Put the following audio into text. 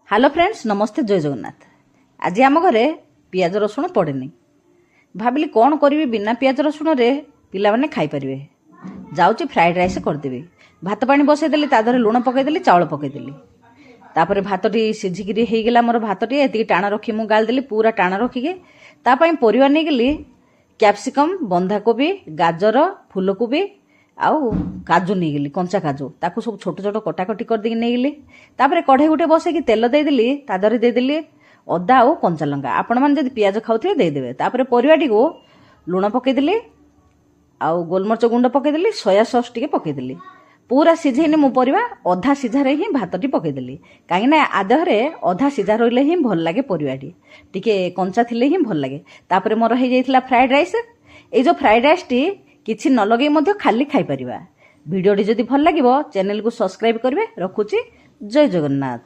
Hello friends, नमस्ते, जय जगन्नाथ। आज आम घरे पियाज रसुण पड़ेनि। भाविली कौन करी बिना पियाज रसुण रे पिला माने खाई परिवे। जाउची फ्राइड राइस करदेवी। भात पानी बसईदेली, तादरे लुण पकईदेली, चाउल पकईदेली। तापर भातटी सिझिकी होईगला। मोर भातटी एति टाण रखी मु गालदेली, पूरा टाण रखिके तापाई परिवा नहीं गली। कैप्सिकम, बंधाकोबी, गाजर, फूलकोबी आउ काजू नहीं गली, कंचा काजू ताकू सब छोट छोट कटाकटी कर देकी नहीं गली। तापर कढ़ई गुटे बसैकी तेल देदेली, तादरे देदेली अदा आउ कंचा लंका। आपण मैंने जब पियाज खाऊे देदेवे। तापर परिवाटी को लुण पकईदेली, आउ गोलमरच गुंड पकईदेली, सोया सॉस टिके पकईदेली। पूरा सिझेनी मु परिवा, अधा सिझारे ही भातटी पकईदेली। कहीं आदहरे अधा सिझा रही ही भल लगे, परिवाटी टिके कंचा थिले ही भल लगे। तापर मोर हो जाइथिला फ्राइड राइस। ए जो फ्राइड राइस टी किछि न लगे मध्य खाली खाई परिवा। वीडियोटी जदि भल लागिबो चैनल को सब्सक्राइब करिवे। रखुची, जय जगन्नाथ।